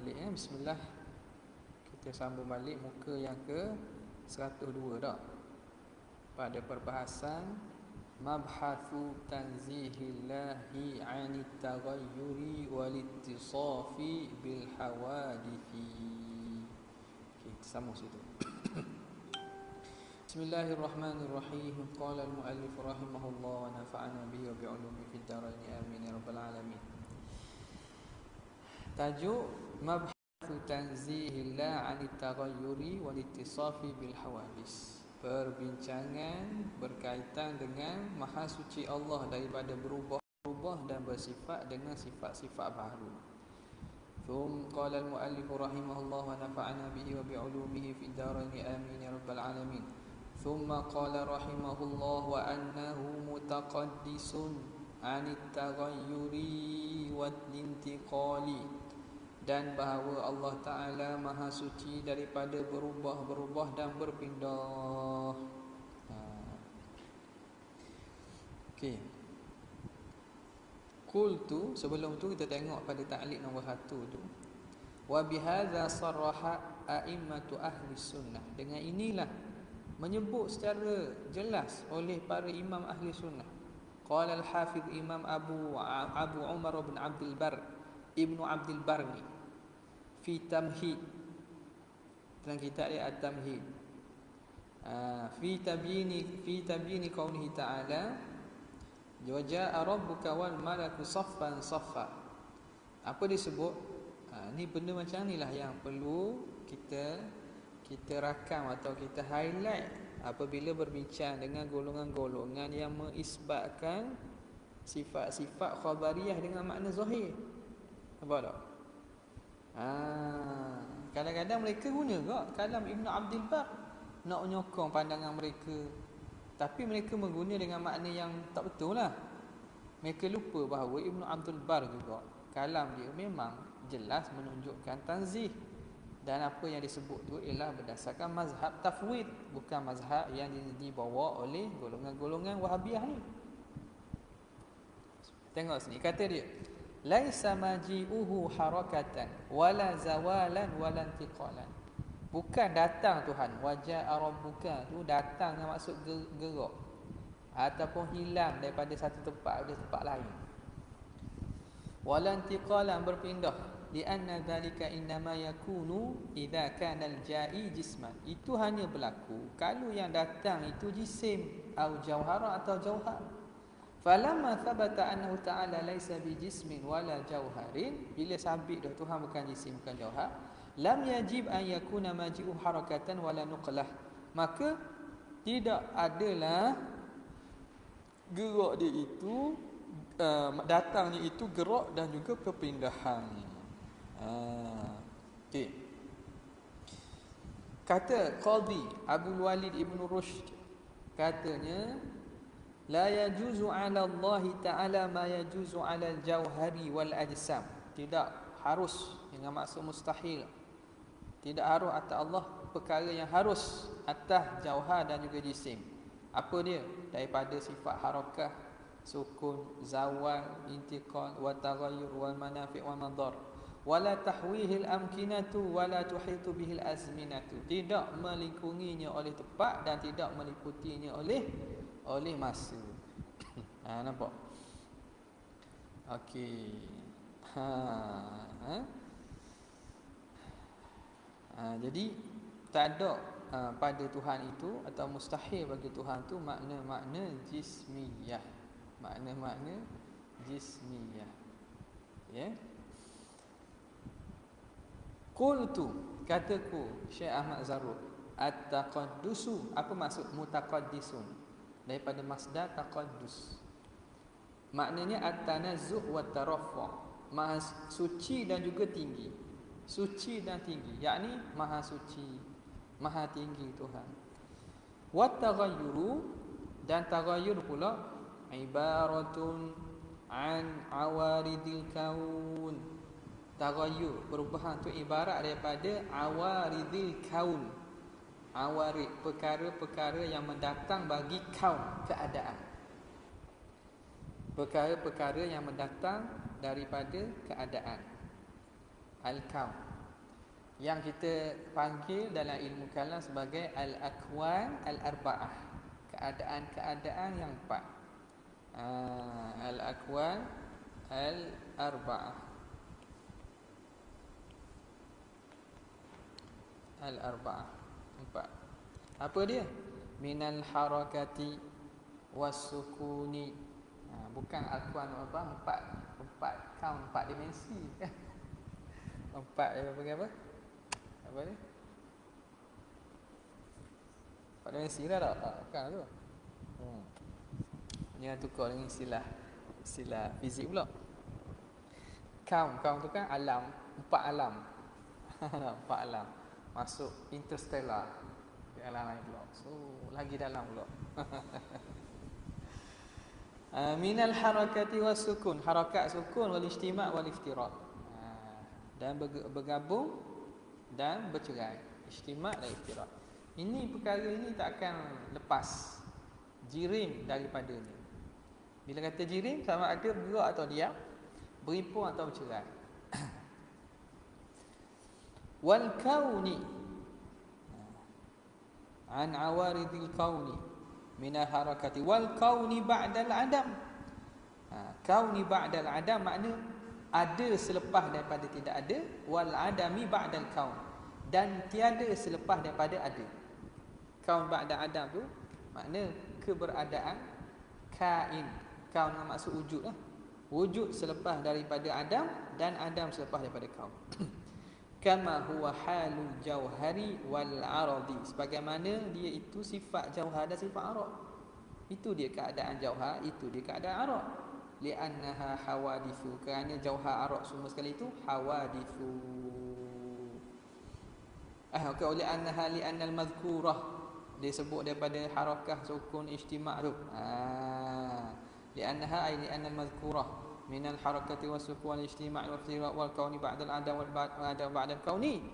balik ya. Bismillah. Kita sambung balik muka yang ke 102 dah. Pada perbahasan mabhathu tanzihillahi 'anit taghayyuri wal ittisafi bil hawadithi. Okey, kita sambung situ. Bismillahirrahmanirrahim. Qala al-muallif rahimahullah wa nafa'ana bihi wa bi'ulumihi fid dharain amin ya rabbal alamin. Tajuk mabhathu tanzihillah 'anit taghayyuri wal ittisafi bil hawadis. Perbincangan berkaitan dengan maha suci Allah daripada berubah-ubah dan bersifat dengan sifat-sifat baru. Qala al-muallif rahimahullah wa nafa'ana bihi wa bi'ulumihi fid dharain amin ya rabbal alamin. Thumma qala rahimahullah wa annahu mutaqaddisun 'anit taghayyuri wal intiqali, dan bahawa Allah Ta'ala maha suci daripada berubah-berubah dan berpindah. Okey. Qultu, sebelum tu kita tengok pada ta'liq nombor 1 tu. Wa bihadza sarraha a'immatu ahli sunnah. Dengan inilah menyebut secara jelas oleh para imam ahli sunnah. Qala al-Hafiz Imam Abu Umar bin Abdul Bar Ibnu Abdul Bar ni fi tamhid, dalam kitab dia at-tamhid, fi tabyini qaulihi ta'ala wa jaa rabbuka wal malaku saffan saffa. Apa disebut? Ni benda macam ni lah yang perlu kita rakam atau kita highlight apabila berbincang dengan golongan-golongan yang mengisbatkan sifat-sifat khabariyah dengan makna zahir. Nampak tak? Kadang-kadang mereka guna kok kalam Ibn Abdul Bar nak menyokong pandangan mereka, tapi mereka mengguna dengan makna yang tak betul lah. Mereka lupa bahawa Ibn Abdul Bar juga kalam dia memang jelas menunjukkan tanzih, dan apa yang disebut tu ialah berdasarkan mazhab tafwid, bukan mazhab yang dibawa oleh golongan-golongan Wahabiyah ni. Tengok sini, kata dia laisa maji'uhu harakatan wala zawalan wala intiqalan. Bukan datang Tuhan, waja'a rabbuka tu datang dengan maksud gerak ataupun hilang daripada satu tempat ke tempat lain. Wala intiqalan, berpindah. Lianna dhalika innama yakunu idza kana al-ja'i jisman. Itu hanya berlaku kalau yang datang itu jisim atau jauhara atau jauhar. Falamma thabata annahu ta'ala laysa bijismin wala jauharin, bila sabit dah Tuhan bukan jisim bukan jauhar, lam yajib an yakuna maji'u harakatan wala nuqlah, maka tidak adalah gerak dia itu datangnya itu gerak dan juga perpindahan. Okey. Kata Qadhi Abdul Walid Ibn Rushd, katanya la yajuzu 'ala Allah Ta'ala ma yajuzu 'ala al-jauhari wal ajsam. Tidak harus, dengan maksud mustahil, tidak harus atas Allah perkara yang harus atas jauhar dan juga jisim. Apa dia? Daripada sifat harakah, sukun, zawal, intiqal, wa taghayyur wal manafi' wal madar. Wala tahwihil amkinatu wala tuhitu bihil azminatu. Tidak melingkunginya oleh tempat dan tidak meliputinya oleh masa. Nampak? Okey. Jadi tak ada pada Tuhan itu, atau mustahil bagi Tuhan tu makna-makna jismiyah. Makna-makna jismiyah. Ya. Qultu, kataku Syekh Ahmad Zarruq, at-taqaddusu, apa maksud mutaqaddisun? Daripada masdar taqaddus. Maknanya at-tanazzuh wa taraffu', maha suci dan juga tinggi. Suci dan tinggi, yakni maha suci, maha tinggi Tuhan. Wa taghayyuru, dan taghayyur pula ibaratun an awaridil kaun. Taghayyur, perubahan tu ibarat daripada awaridil kaun. Awarid, perkara-perkara yang mendatang bagi kaun, keadaan. Perkara-perkara yang mendatang daripada keadaan. Al-kaun. Yang kita panggil dalam ilmu kalam sebagai al-akwan al-arba'ah. Keadaan-keadaan yang empat. Al-akwan al-arba'ah. Al-arba'ah. Empat. Apa dia? Minal harakati was-sukuni. Bukan akwan apa? Empat kaun, empat dimensi. Empat apa apa? Apa ni? Empat dimensi lah tak? Bukan tu. Ni tukar dengan istilah fizik pula. Kaun tu kan alam, empat alam. Empat alam. Masuk interstellar. Di alam lain pula. So, lagi dalam pula. Minal harakati was sukun. Harakat sukun wal ijtima' wal iftirak. Dan bergabung dan bercerai. Ijtima' dan iftirak. Ini perkara ini tak akan lepas jirim daripadanya. Bila kata jirim, sama ada bergerak atau diam, berimpun atau bercerai. Wal kauni an awaridil kauni minal harakati wal kauni ba'dal adam. Kauni ba'dal adam makna ada selepas daripada tidak ada, wal adami ba'dal kaun, dan tiada selepas daripada ada. Kaun ba'dal adam tu makna keberadaan kain. Kaun maksud wujud lah. Wujud selepas daripada Adam dan Adam selepas daripada kaun. Kama huwa halul jauhari wal aradi. Sebagaimana dia itu sifat jauhar dan sifat arad. Itu dia keadaan jauhar, itu dia keadaan arad. Li'annaha hawadithu. Kerana jauhar arad semua sekali itu hawadithu. Okay, li'annal mazkurah. Dia sebut daripada harakah, sukun, ijtima' tu. Li'annaha ay li'annal mazkurah minal harakati was-sukun wal ijtima' wal iftirak wal kauni ba'dal adam wal adam ba'dal kauni.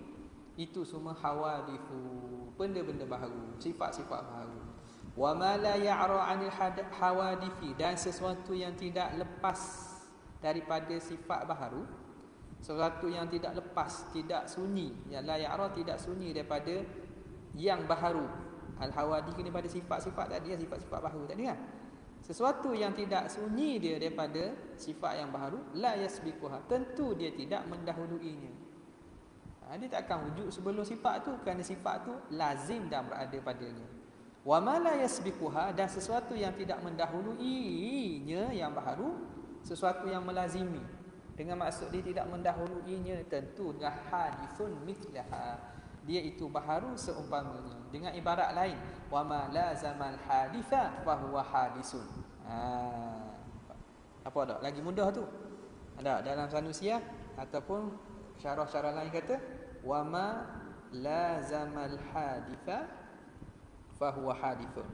Itu semua hawadithu, benda-benda baharu, sifat-sifat baharu. Wa ma la ya'ra 'anil hawadithi, dan sesuatu yang tidak lepas daripada sifat baharu, sesuatu yang tidak lepas, tidak sunyi, yang la ya'ra, tidak sunyi daripada yang baharu. Al-hawadith ni pada sifat-sifat tadi, sifat-sifat baharu tadi kan. Sesuatu yang tidak sunyi dia daripada sifat yang baharu, la yasbiquha, tentu dia tidak mendahuluinya. Dia tak akan wujud sebelum sifat tu, kerana sifat tu lazim dan berada padanya. Wa ma la yasbiquha, dan sesuatu yang tidak mendahuluinya yang baharu, sesuatu yang melazimi. Dengan maksud dia tidak mendahuluinya, tentu dah hadithun mithlaha, dia itu baharu seumpamanya. Dengan ibarat lain, wa ma lazamal haditha fa huwa hadisun. Apa dak? Lagi mudah tu. Ada dalam Sanusiah ataupun syarah-syarah lain kata wa ma lazamal haditha fa huwa hadithun.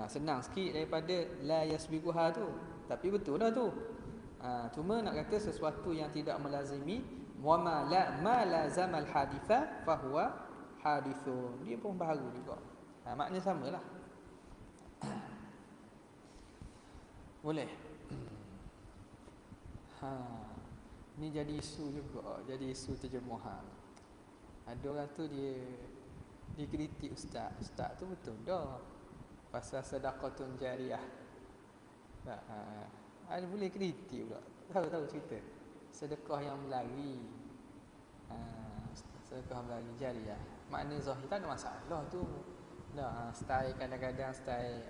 Senang sikit daripada la yasbiquha tu. Tapi betul dah tu. Cuma nak kata sesuatu yang tidak melazimi, wa ma lazamal haditha fa huwa hadithun. Dia pun baharu juga. Maknanya samalah. Boleh. Ni jadi isu juga, jadi isu terjemahan. Ada orang tu dia dikritik ustaz. Ustaz tu betul dah pasal sedekahun jariah. Ada boleh kritik pula. Tahu cerita sedekah yang berlari. Sedekah berlari jariah. Makna zahir tak ada masalah tu. Style kadang-kadang style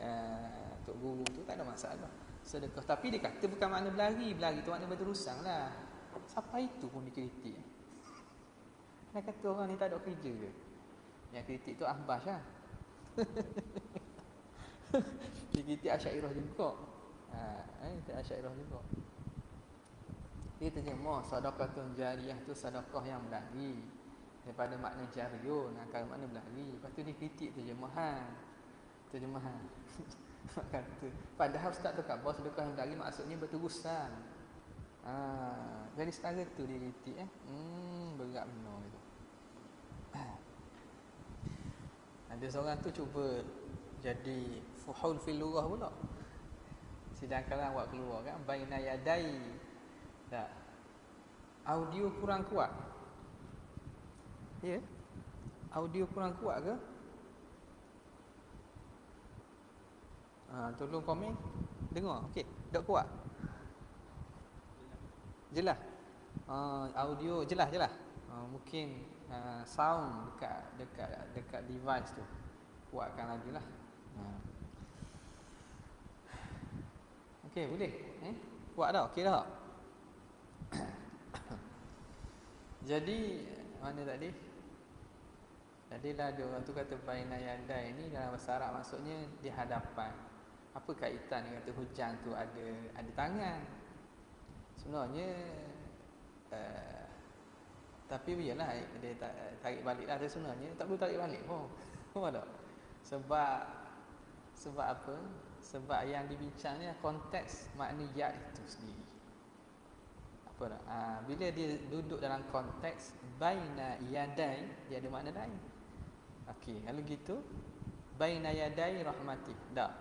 Tok Guru tu tak ada masalah. Sedekah, tapi dia kata bukan makna berlari. Berlari tu makna berterusang lah. Siapa itu pun dikritik. Dia kata orang ni tak ada kerja ke? Yang kritik tu Ahbas lah. Dia kritik Asy'ariyah juga. Asy'ariyah juga. Dia terjemah sedekahun jariah tu sedekah yang berlari daripada makna jariyun, kalau makna berlari. Lepas tu dia kritik terjemahan. Kata, padahal ustaz tu khabar sedekah yang berlari maksudnya berterusan. Jadi setara tu dia kritik berat benar gitu. Ada seorang tu cuba jadi fuhul fil lughah pula. Sedangkan awak keluar kan baina yadai tak Audio kurang kuat. Ya? Audio kurang kuat ke? Tolong komen. Dengar. Okey. Tak kuat. Jelas. Audio jelas. Mungkin sound dekat device tu kuatkan lagi lah. Okey, boleh. Kuat dah. Okey dah. Jadi mana tadi? Jadilah dia orang tu kata baina yadai ni dalam bahasa Arab maksudnya di hadapan. Apa kaitan dengan kata hujan tu ada tangan? Sebenarnya tapi biarlah dia tarik balik lah. Dia sebenarnya tak perlu tarik balik pun. Faham tak? Sebab apa? Sebab yang dibincangnya konteks makna ya itu sendiri. Apa tak? Bila dia duduk dalam konteks baina yadai, dia ada makna lain. Okey, kalau gitu baina yadai rahmati. Dah.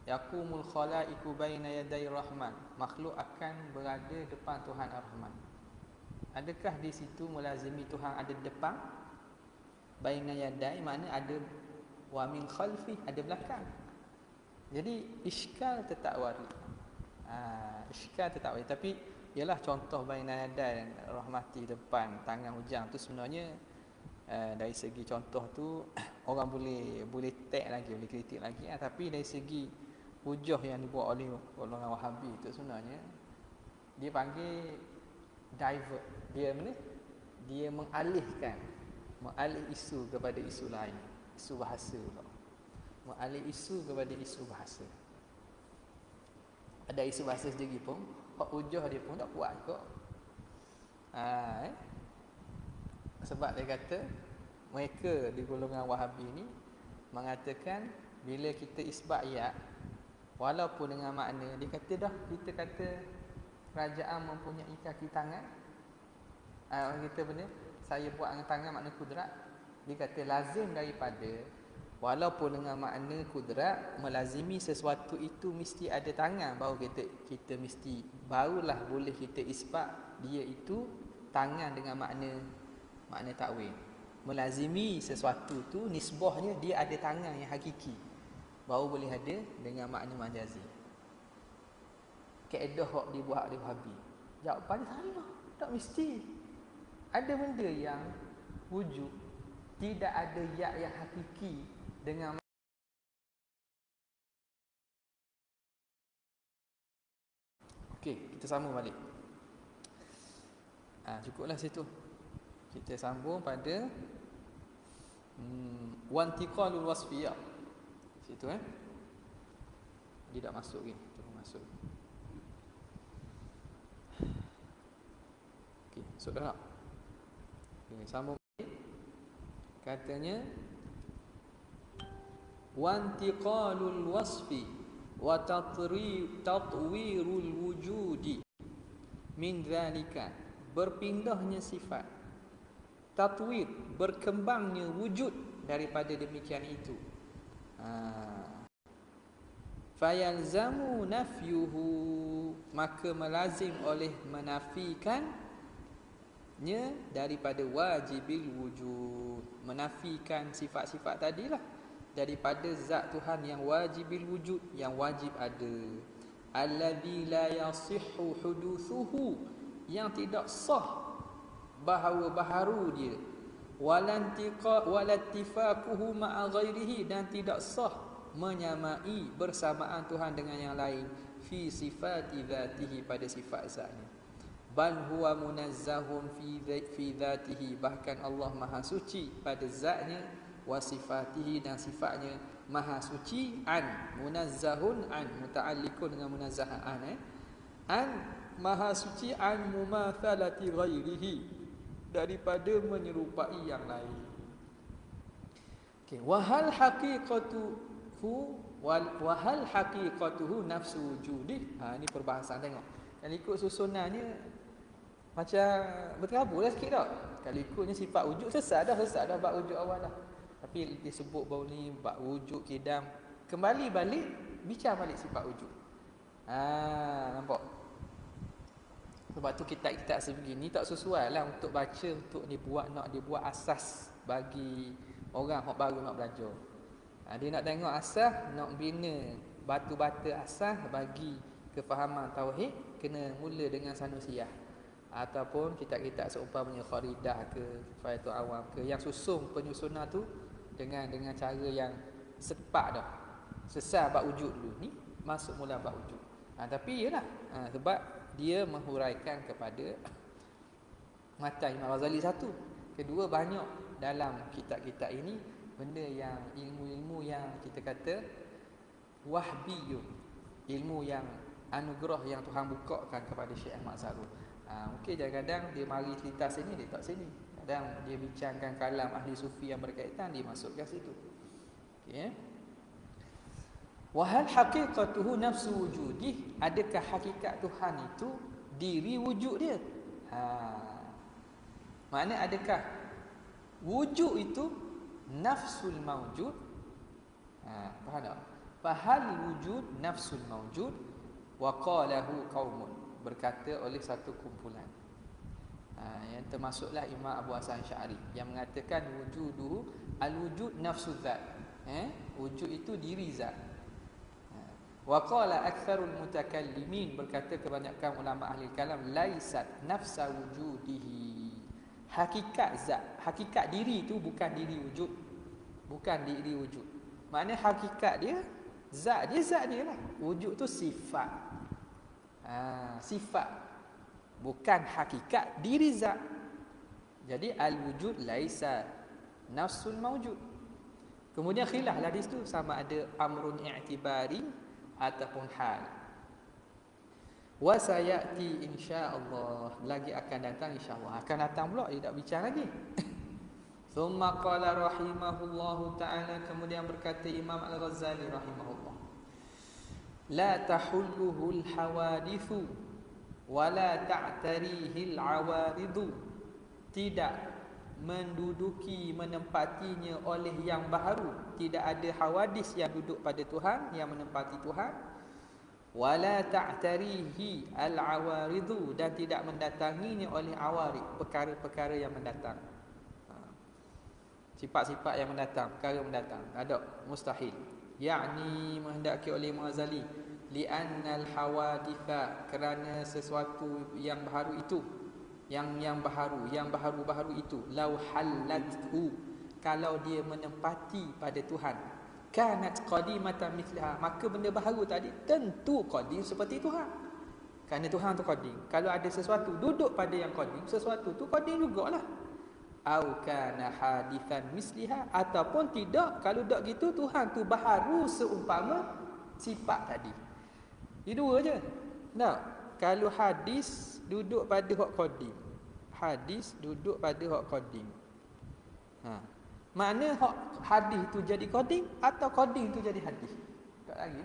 Yaqumul khalaiqu baina yaday rahman. Makhluk akan berada depan Tuhan Ar-Rahman. Adakah di situ melazimi Tuhan ada depan? Baina yaday makna ada, wa min khalfi ada belakang. Jadi iskal tetap warid. Iskal tetap warid. Tapi ialah contoh baina yaday rahmati depan tangan hujang tu sebenarnya dari segi contoh tu orang boleh tag lagi, boleh kritik lagi. Tapi dari segi hujah yang dibuat oleh golongan Wahabi itu sebenarnya dia panggil divert. Dia mengalih isu kepada isu lain, isu bahasa pula. Mengalih isu kepada isu bahasa. Ada isu bahasa sendiri pun hak hujah dia pun tak kuat kok. Sebab dia kata mereka di golongan Wahabi ni mengatakan bila kita isbat ya, walaupun dengan makna dia kata dah, kita kata kerajaan mempunyai kaki tangan, orang kita benda saya buat dengan tangan makna kudrat. Dia kata lazim daripada walaupun dengan makna kudrat melazimi sesuatu itu mesti ada tangan, baru kita mesti barulah boleh kita isbat dia itu tangan dengan makna takwil. Melazimi sesuatu tu nisbahnya dia ada tangan yang hakiki, baru boleh ada dengan makna majazi. Kaedah hak dibuat oleh Wahabi. Jawapan salah. Tak mesti. Ada benda yang wujud tidak ada ya yang hakiki dengan. Okey, kita sambung balik. Cukuplah situ. Kita sambung pada wantiqalul wasfiyah. Situ dia tak masuk lagi. Tolong masuk. Okey, masuk dah tak? Okay, sambung balik. Katanya wantiqalul wasfi wa tatwirul wujudi min dzalika, berpindahnya sifat, tatwir berkembangnya wujud daripada demikian itu. Fayalzamu nafyuhu, maka melazim oleh menafikannya daripada wajibil wujud, menafikan sifat-sifat tadilah daripada zat Tuhan yang wajibil wujud, yang wajib ada, alladzi la yasihhu huduthuhu, yang tidak sah baharu dia, walattifaquhu ma'a ghairihi, dan tidak sah menyamai bersamaan Tuhan dengan yang lain, fi sifati dzatihi, pada sifat zatnya. Bal huwa munazzahun fi dzatihi, bahkan Allah maha suci pada zatnya, wa sifatihi, dan sifatnya maha suci, an munazzahun an muta'alliqun dengan munazzah an maha suci, an mumathalati ghairihi, daripada menyerupai yang lain. Okey, wahal haqiqatuhu nafsu wujudih. Ini perbahasan, tengok. Kalau ikut susunannya macam berterabur lah sikit tak? Kalau ikutnya sifat wujud, sesat dah bab wujud awal dah. Tapi disebut baru ni bab wujud kidam, kembali balik bicara balik sifat wujud. Nampak? Sebab tu kitab-kitab sebegini tak sesuai lah untuk baca, untuk nak dibuat asas bagi orang yang baru nak belajar. Dia nak tengok asas, nak bina batu-batu asas bagi kefahaman tauhid, kena mula dengan Sanusiah ataupun kitab-kitab seumpamanya Kharidah ke Kifayatul Awam ke, yang penyusunan tu dengan cara yang sepak dah. Sesal bab wujud dulu ni, masuk mula bab wujud. Tapi iyalah, sebab dia menghuraikan kepada matan Imam Ghazali satu. Kedua, banyak dalam kitab-kitab ini benda yang ilmu-ilmu yang kita kata wahbiyun, ilmu yang anugerah yang Tuhan bukakan kepada Syekh Ahmad Sarun. Mungkin kadang-kadang dia mari cerita sini, dia tak sini. Kadang dia bincangkan kalam ahli sufi yang berkaitan, dia masukkan situ. Okey. Wa hal haqiqatuhu nafsu wujudih, adakah hakikat Tuhan itu diri wujud dia? Makna adakah wujud itu nafsul mawjud? Faham tak? Fahal wujud nafsul mawjud wa qalahu qaumun, berkata oleh satu kumpulan. Yang termasuklah Imam Abu Hasan Sy'ari yang mengatakan wujuduhu al-wujud nafsu zat. Wujud itu diri zat. Wa qala aktsarul mutakallimin, berkata kebanyakan ulama ahli kalam, laisat nafsa wujudihi, hakikat zat, hakikat diri itu bukan diri wujud, bukan diri wujud. Maknanya hakikat dia zat dia lah. Wujud tu sifat. Sifat, bukan hakikat diri zat. Jadi al-wujud laisa nafsul mawjud. Kemudian khilaflah di situ sama ada amrun i'tibari ataupun hal. Wa sayati insya-Allah, lagi akan datang insya-Allah. Akan datang pula dia tak bincang lagi. Thumma qala rahimahullahu ta'ala, kemudian berkata Imam Al-Ghazali rahimahullah, la tahulluhu al-hawadithu wa la ta'tarihi al-awaridu, tidak menduduki, menempatinya oleh yang baharu. Tidak ada hawadis yang duduk pada Tuhan, yang menempati Tuhan. Wala ta'tarihi al-awaridu, dan tidak mendatanginya oleh awarid, perkara-perkara yang mendatang. Sifat-sifat yang mendatang, perkara mendatang, ada mustahil. Yakni menghendaki oleh Imam Ghazali, li'annal hawaditha, kerana sesuatu yang baharu itu, yang baharu itu, lau halathu, kalau dia menempati pada Tuhan, kanat qadimatan mithlaha, maka benda baharu tadi tentu qadim seperti Tuhan. Kerana Tuhan tu qadim. Kalau ada sesuatu duduk pada yang qadim, sesuatu tu qadim jugalah. Au kana hadithan misliha, ataupun tidak, kalau tak gitu Tuhan tu baharu seumpama sifat tadi. Ini dua je. Tak? Kalau hadis duduk pada hak qadim, hadis duduk pada hak qadim. Makna hak hadis tu jadi qadim atau qadim tu jadi hadis? Tak lagi.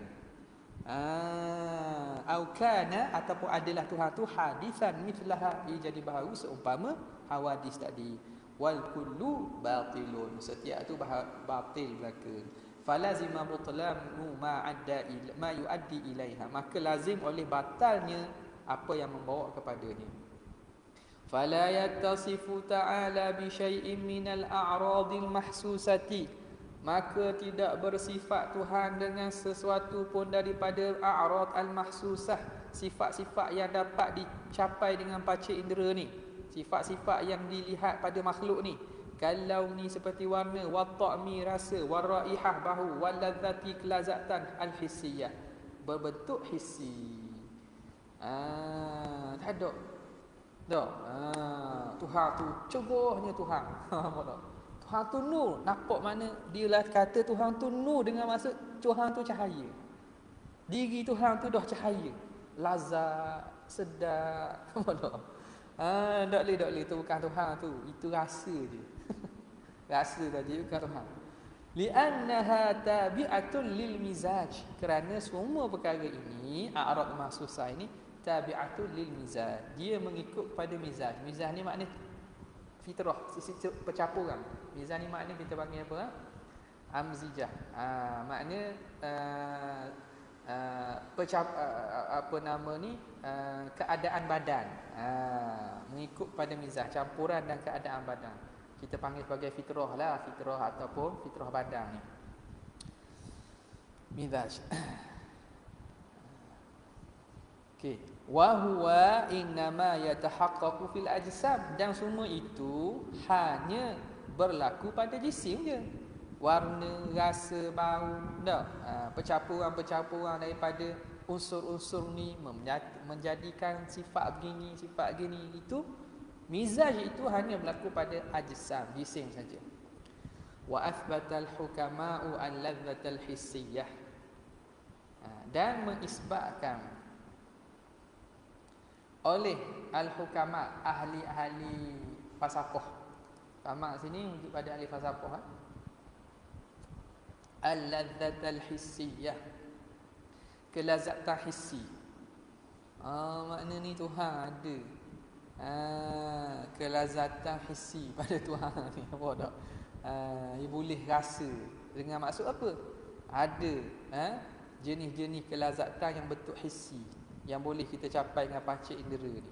Au kana, ataupun adalah Tuhan tu hadisan mithlaha, ia jadi baharu seumpama hawadis tadi. Wal kullu batilun, setiap tu batil belaka. Falazima butlanu ma yuaddi ilaiha, maka lazim oleh batalnya apa yang membawa kepadanya. Fala yattasifu ta'ala bi syai'in minal a'radil mahsusati, maka tidak bersifat Tuhan dengan sesuatu pun daripada a'rad al-mahsusah, sifat-sifat yang dapat dicapai dengan panca indera ni, sifat-sifat yang dilihat pada makhluk ni. Kalau ni seperti warna, wa ta'mi rasa, wa raihah bau, wa ladzati kelazatan al-hissiyah, berbentuk hissi. Tak ada. Tak. Tuhan tu cegohnya Tuhan. Tuhan tu nur. Nampak mana? Dia lah kata Tuhan tu nur dengan maksud Tuhan tu cahaya. Diri Tuhan tu dah cahaya. Lazat, sedap. Tak boleh. Itu bukan Tuhan tu. Itu rasa je. Rasa tadi bukan Tuhan. Li'annaha tabi'atun lil mizaj, kerana semua perkara ini, a'rad mahsusah ini, tabi'atun lil mizaj, dia mengikut pada mizaj. Mizaj ni makna fitrah, sisi percampuran. Mizaj ni makna kita panggil apa? Amzijah. Makna apa nama ni, keadaan badan. Mengikut pada mizaj, campuran dan keadaan badan. Kita panggil sebagai fitrah lah, fitrah ataupun fitrah badan ni. Mizaj. Okey. Wa huwa innama yatahaqqaqu fil ajsam, dan semua itu hanya berlaku pada jisim je. Warna, rasa, bau, dah. Percampuran daripada unsur-unsur ni menjadikan sifat begini, itu mizaj itu hanya berlaku pada ajsam, jisim saja. Wa athbatal hukama'u al-ladzatal hissiyah, dan mengisbatkan oleh al-hukama, ahli-ahli falsafah. Sama sini untuk pada ahli falsafah, al-ladzatal hissiyah, kelazatan hissi. Makna ni Tuhan ada. Kelazatan hissi pada Tuhan ni, apa tak? Dia boleh rasa. Dengan maksud apa? Ada jenis-jenis kelazatan yang betul hissi, yang boleh kita capai dengan panca indera ni.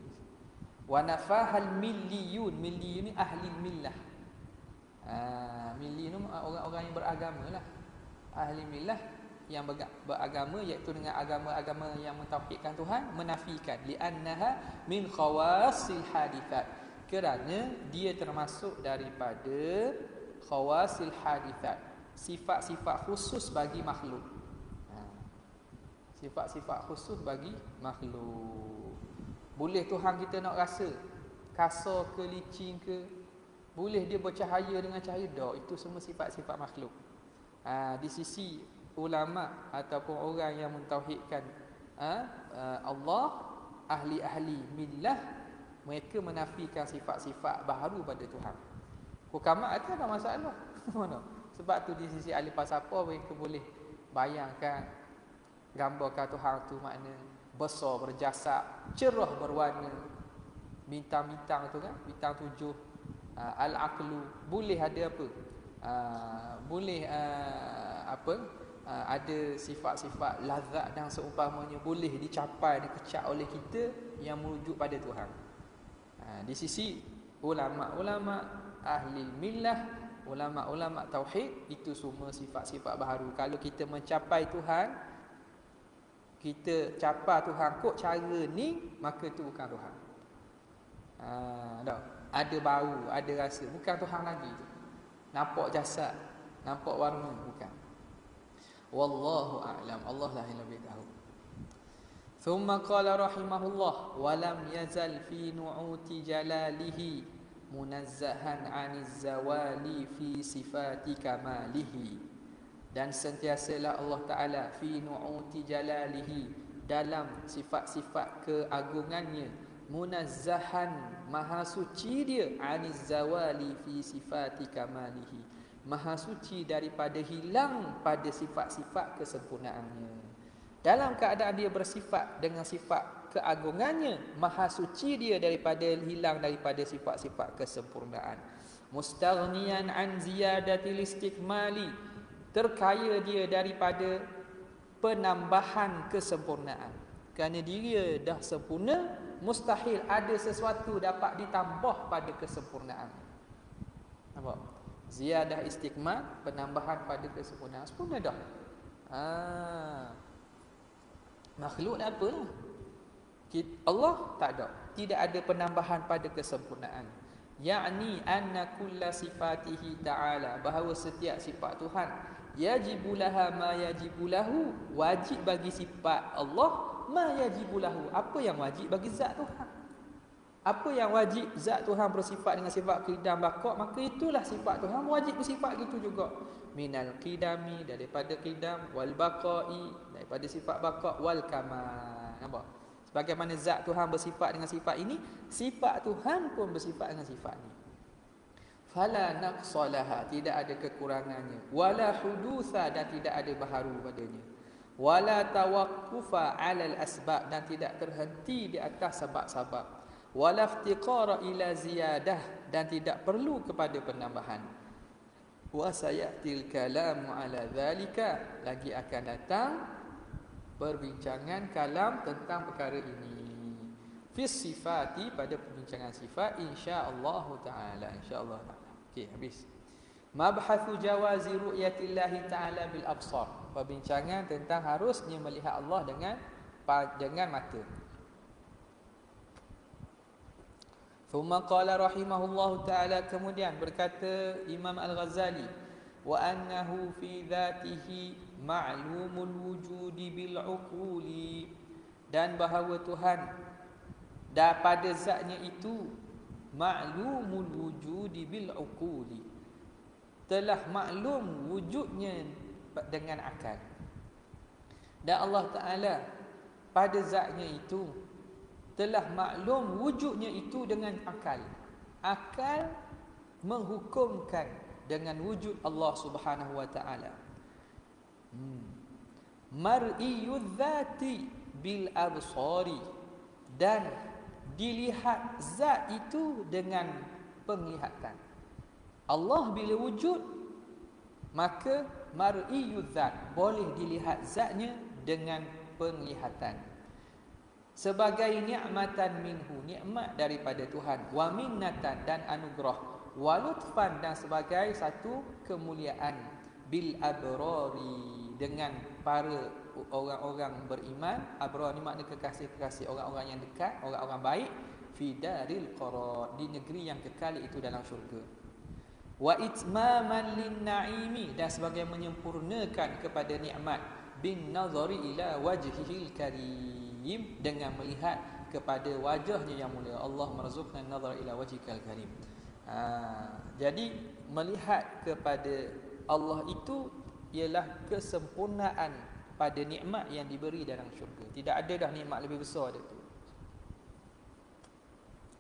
Wa nafahal milliyun, milliyun ni ahli millah. Milli ni orang-orang yang beragama lah. Ahli millah yang beragama, iaitu dengan agama-agama yang mentauhidkan Tuhan, menafikan li'annaha min khawasil hadithat, kerana dia termasuk daripada khawasil hadithat, sifat-sifat khusus bagi makhluk. Sifat-sifat khusus bagi makhluk. Boleh Tuhan kita nak rasa kasar ke licin ke, boleh dia bercahaya dengan cahaya, dah, itu semua sifat-sifat makhluk. Di sisi ulama ataupun orang yang mentauhidkan Allah, ahli-ahli millah, mereka menafikan sifat-sifat baharu pada Tuhan. Hukama itu ada masalah. Sebab tu di sisi ahli falsafah, mereka boleh bayangkan, gambarkan Tuhan tu makna besar, berjasad, cerah berwarna, bintang-bintang tu kan, bintang 7, al-aqlu, boleh ada apa? Boleh ada sifat-sifat lazat dan seumpamanya boleh dicapai, dikecap oleh kita yang merujuk pada Tuhan. Di sisi ulama-ulama ahli millah, ulama-ulama tauhid, itu semua sifat-sifat baharu. Kalau kita mencapai Tuhan, kita capai Tuhan kok cara ni, maka itu bukan Tuhan. Ada bau, ada rasa, bukan Tuhan lagi tu. Nampak jasad, nampak warna, bukan. Wallahu a'lam, Allah lah yang lebih tahu. Thumma qala rahimahullah, wa lam yazal fi nu'uti jalalihi munazzahan 'aniz zawali fi sifati kamalihi. Dan sentiasalah Allah Ta'ala fi nu'uti jalalihi, dalam sifat-sifat keagungannya, munazzahan, maha suci dia, 'aniz zawali fi sifati kamalihi, maha suci daripada hilang pada sifat-sifat kesempurnaannya. Dalam keadaan dia bersifat dengan sifat keagungannya, maha suci dia daripada hilang daripada sifat-sifat kesempurnaan. Mustaghniyan an ziyadatil istikmali, terkaya dia daripada penambahan kesempurnaan. Kerana dia dah sempurna, mustahil ada sesuatu dapat ditambah pada kesempurnaan. Nampak? Ziyadah istikmal, penambahan pada kesempurnaan. Sempurna dah. Makhluk dah apa lah. Allah tak ada. Tidak ada penambahan pada kesempurnaan. Ya'ni anna kulla sifatihi ta'ala, bahawa setiap sifat Tuhan, yajibulaha ma yajibulahu, wajib bagi sifat Allah, ma yajibulahu, apa yang wajib bagi zat Tuhan. Apa yang wajib zat Tuhan bersifat dengan sifat qidam baqa', maka itulah sifat Tuhan wajib bersifat gitu juga. Minal qidami, daripada qidam, wal baqa'i, daripada sifat baqa', wal kamal. Nampak? Sebagaimana zat Tuhan bersifat dengan sifat ini, sifat Tuhan pun bersifat dengan sifat ini. Fala naqsalaha, tidak ada kekurangannya, wala hudutha, dan tidak ada baharu padanya, wala tawaqqufa 'alal asbab, dan tidak terhenti di atas sebab-sebab, wala iftiqara ila ziyadah, dan tidak perlu kepada penambahan. Wa sayatil kalamu 'ala dzalika, lagi akan datang perbincangan kalam tentang perkara ini. Fi sifati, pada perbincangan sifat, insya-Allah taala, insya-Allah taala. Okey, habis. Mabhathu jawazi ru'yatillahi ta'ala bil absar. Perbincangan tentang harusnya melihat Allah dengan mata. Thumma qala rahimahullahu ta'ala, kemudian berkata Imam Al-Ghazali, wa annahu fi dhatihi ma'lumul wujudi bil uquli, dan bahawa Tuhan pada zatnya itu ma'lumul wujudi bil uquli, telah maklum wujudnya dengan akal. Dan Allah Ta'ala pada zatnya itu telah maklum wujudnya itu dengan akal. Akal menghukumkan dengan wujud Allah Subhanahu wa Ta'ala. Mar'iyudz dzati bil absari, dan dilihat zat itu dengan penglihatan. Allah bila wujud, maka mar'iyudz dzat, boleh dilihat zatnya dengan penglihatan. Sebagai ni'matan minhu, nikmat daripada Tuhan, wa minnatan, dan anugerah, wa lutfan, dan sebagai satu kemuliaan, bil abrari, dengan para orang-orang beriman. Abrar ni makna kekasih-kekasih, orang-orang yang dekat, orang-orang baik, fi daril qarar, di negeri yang kekal itu dalam syurga. Wa itmaman lin na'imi, dan sebagai menyempurnakan kepada nikmat, bin nazari ila wajhihil karim, dengan melihat kepada wajahnya yang mulia. Allah marzuqna nazar ila wajhikal karim. Jadi melihat kepada Allah itu ialah kesempurnaan pada nikmat yang diberi dalam syurga. Tidak ada dah nikmat lebih besar dari itu.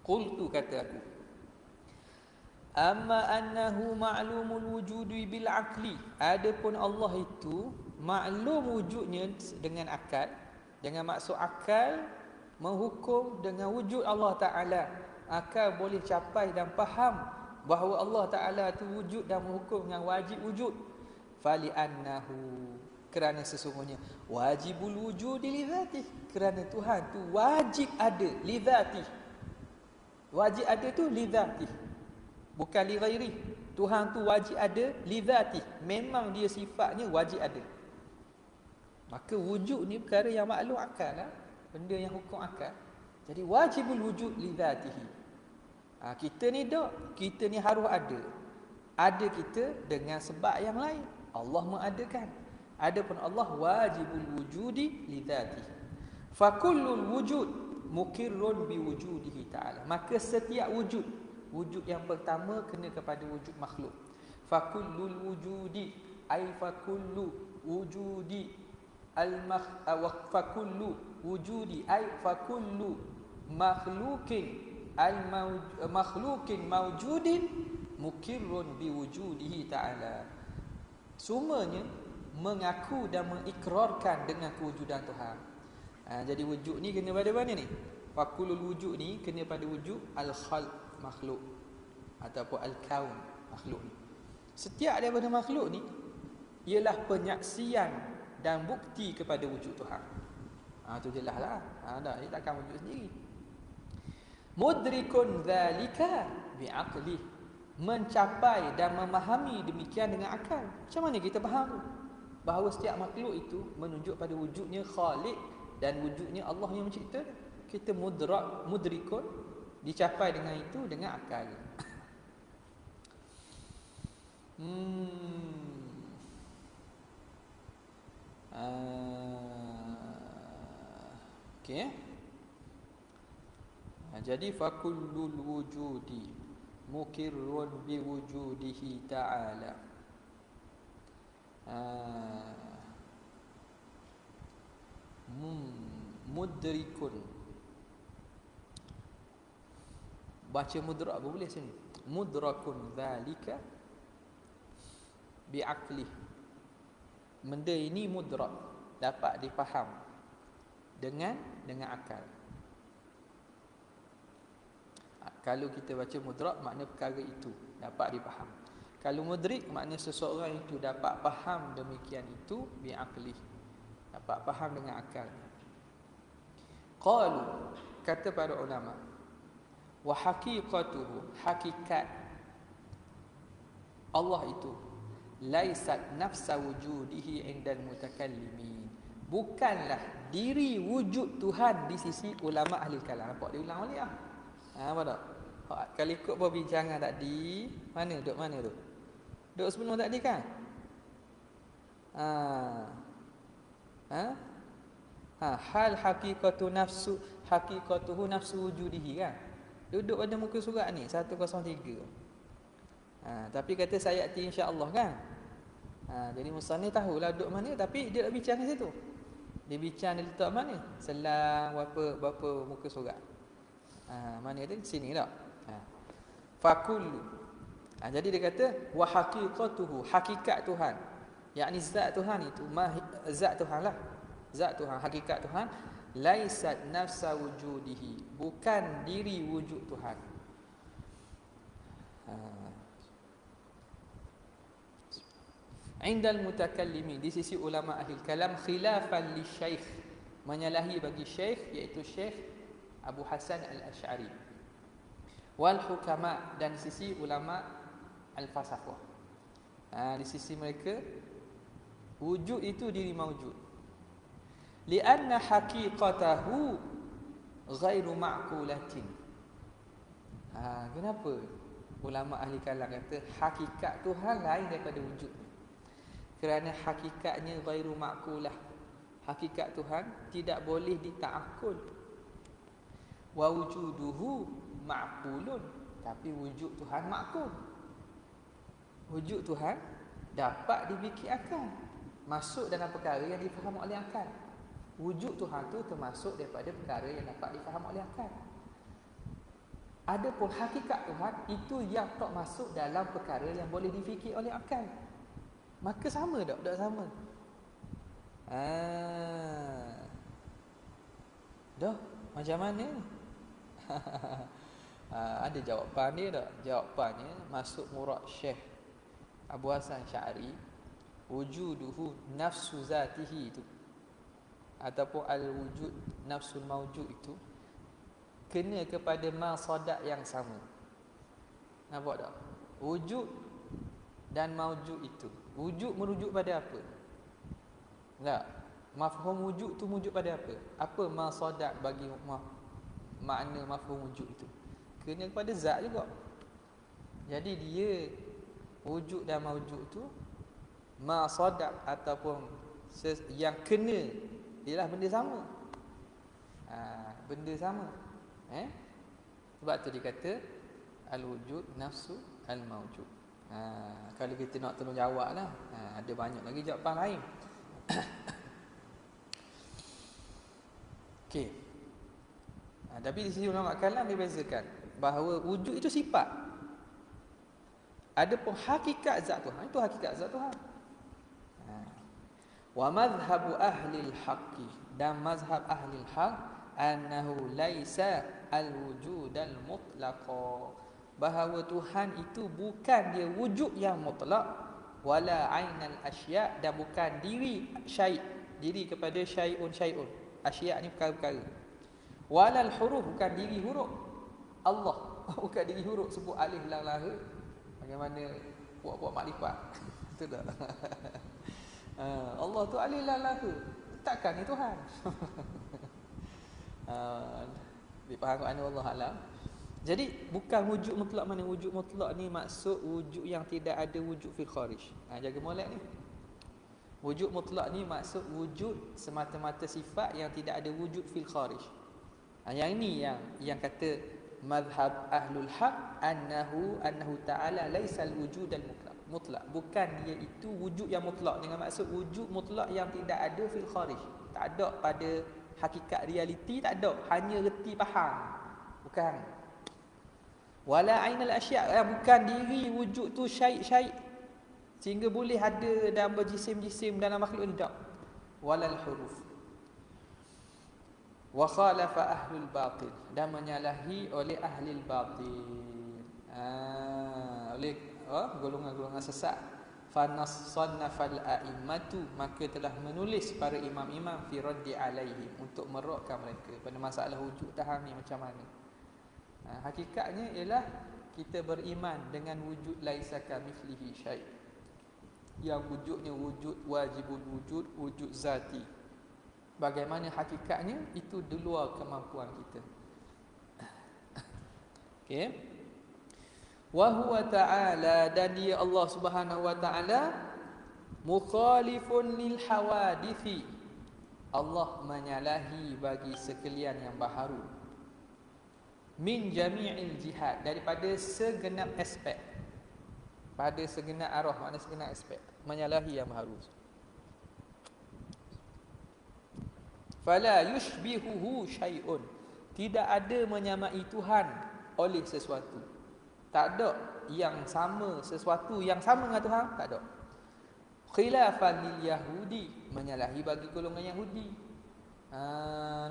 Qultu, kata aku, amma annahu ma'lumul wujudi bil aqli, adapun Allah itu maklum wujudnya dengan akal. Dengan maksud akal menghukum dengan wujud Allah Ta'ala. Akal boleh capai dan faham bahawa Allah Ta'ala itu wujud dan menghukum dengan wajib wujud. Fali annahu, kerana sesungguhnya wajibul wujudi li dzatih, kerana Tuhan tu wajib ada li dzatih. Wajib ada tu li dzatih, bukan li ghairi. Tuhan tu wajib ada li dzatih, memang dia sifatnya wajib ada. Maka wujud ni perkara yang maklum akal lah, benda yang hukum akal. Jadi wajibul wujud li dzatihi. Kita ni tak, kita ni harus ada. Ada kita dengan sebab yang lain. Allah mengadakan. Adapun Allah wajibul wujudi li dzatihi. Fa kullul wujud mukirrun bi wujudihi ta'ala. Maka setiap wujud, wujud yang pertama kena kepada wujud makhluk. Fa kullul wujudi ay fa kullu wujudi fa kullu wujudi ay fa kullu makhluqin makhluqin mawjudin mukirrun bi wujudihi ta'ala. Semuanya mengaku dan mengikrarkan dengan kewujudan Tuhan. Jadi wujud ni kena pada mana ni? Fa kullul wujud ni kena pada wujud al-khalq, makhluk, ataupun al-kaun, makhluk ni. Setiap daripada makhluk ni ialah penyaksian dan bukti kepada wujud Tuhan. Itu jelaslah. Dah, dia takkan wujud sendiri. Mudrikun dzalika bi'aqli, mencapai dan memahami demikian dengan akal. Macam mana kita faham bahawa setiap makhluk itu menunjuk pada wujudnya Khaliq dan wujudnya Allah yang mencipta? Kita mudrikun, dicapai dengan itu dengan akal. Okey. Jadi fakullul wujudi mukirrun bi wujudihi ta'ala. Mudrikun, baca mudrak boleh sini. Mudrakun zalika bi aqli. Benda ini mudrak, dapat dipaham dengan akal. Kalau kita baca mudrak, makna perkara itu dapat dipaham. Kalau mudrik, makna seseorang itu dapat faham demikian itu bi'aqli, dapat faham dengan akal. Qalu, kata para ulama, wa haqiqatuhu, hakikat Allah itu laisat nafsa wujudihi indal mutakallimin, bukanlah diri wujud Tuhan di sisi ulama ahli kalam. Nampak dia ulang balik ah. Apa tak? Kalau ikut perbincangan tadi, mana tu? Duk sebelum tadi kan? Hal haqiqatuhu nafsu wujudihi kan? Duduk pada muka surat ni 103. Tapi kata sayati insya-Allah kan? Jadi musannif tahulah duduk mana, tapi dia tak bincang di situ. Dia bincang dia letak mana? Selang berapa muka surat. Mana dia? Sini tak? Fakullu. Jadi dia kata wa haqiqatuhu, hakikat Tuhan. Yakni zat Tuhan itu, zat Tuhan lah. Zat Tuhan, hakikat Tuhan, laisat nafsa wujudihi, bukan diri wujud Tuhan. Indal mutakallimin, di sisi ulama ahli kalam, khilafan li syekh, menyalahi bagi syekh, iaitu Syekh Abu Hasan Al-Asy'ari, wal hukama, dan sisi ulama al-falsafah. Di sisi mereka wujud itu diri maujud, lianna haqiqatahu ghairu ma'qulatin. Kenapa ulama ahli kalam kata hakikat Tuhan lain daripada wujud? Kerana hakikatnya ghairu ma'qulah, hakikat Tuhan tidak boleh dita'akkul. Wa wujuduhu ma'qulun, tapi wujud Tuhan ma'qul. Wujud Tuhan dapat difikir akal, masuk dalam perkara yang difaham oleh akal. Wujud Tuhan tu termasuk daripada perkara yang dapat difaham oleh akal. Adapun hakikat Tuhan itu yang tak masuk dalam perkara yang boleh difikir oleh akal. Maka sama tak? Tak sama. Dah, macam mana? Ada jawapan dia tak? Jawapannya masuk murad Syekh Abu Hasan Sya'ri, wujuduhu nafsu zatihi itu, ataupun al-wujud nafsul mawjud itu, kena kepada masadak yang sama. Nampak tak? Wujud dan mawjud itu, wujud merujuk pada apa? Tak. Mafhum wujud tu merujuk pada apa? Apa masadak bagi makna mafhum wujud itu? Kena kepada zat juga. Jadi dia wujud dan mawjud tu masadak ataupun yang kena ialah benda sama. Benda sama. Sebab tu dikata al-wujud nafsu al-mawjud. Kalau kita nak tolong jawab lah, ada banyak lagi jawapan lain. Okey. Tapi di sisi ulama kalam dia bezakan bahawa wujud itu sifat. Adapun hakikat zat Tuhan itu hakikat zat Tuhan. Wa madhhabu ahli al-haqqi, dan mazhab ahli al-haq, annahu laisa al-wujud al-mutlaqa, bahawa Tuhan itu bukan dia wujud yang mutlak, wala ainal asya', dan bukan diri syai', diri kepada syai'un, asya' ni perkara-perkara, walal huruf, bukan diri huruf Allah, bukan diri huruf, sebut alif lam ra, bagaimana buat makrifat betul tak? Allah tu alif lam ra, takkan ni Tuhan. Dipaham kat mana Allah alam. Jadi bukan wujud mutlak. Mana wujud mutlak ni maksud wujud yang tidak ada wujud fil kharij. Jaga molek ni. Wujud mutlak ni maksud wujud semata-mata sifat yang tidak ada wujud fil kharij. Yang ini yang kata mazhab ahlul haq, annahu ta'ala laisal wujud al mutlak. Bukan dia itu wujud yang mutlak, dengan maksud wujud mutlak yang tidak ada fil kharij. Tak ada pada hakikat realiti, tak ada, hanya reti faham. Bukan. Wala ainal asya', bukan diri wujud tu syai' sehingga boleh ada dalam berjisim-jisim dalam makhluk ni, tak. Walal huruf. Wa khalafa ahlul batil, dan menyalahi oleh ahlul batil, oleh golongan-golongan sesat. Fanassannafal a'immatu, maka telah menulis para imam-imam fi raddi alaihim, untuk merokkan mereka pada masalah wujud Tuhan ni macam mana. Hakikatnya ialah kita beriman dengan wujud laisa kamitslihi syai', yang wujudnya wujud wajibul wujud, wujud zati. Bagaimana hakikatnya itu di luar kemampuan kita. Okey. Wa huwa ta'ala, dan dia Allah Subhanahu wa taala mukhalifun lil hawadithi, Allah menyalahi bagi sekalian yang baharu, min jami'il jihad, daripada segenap aspek, pada segenap arah, makna segenap aspek, menyalahi yang baharu. Fala yushbihuhu syai'un, tidak ada menyamai Tuhan oleh sesuatu. Tak ada yang sama, sesuatu yang sama dengan Tuhan, tak ada. Khilafan lil Yahudi, menyalahi bagi golongan Yahudi.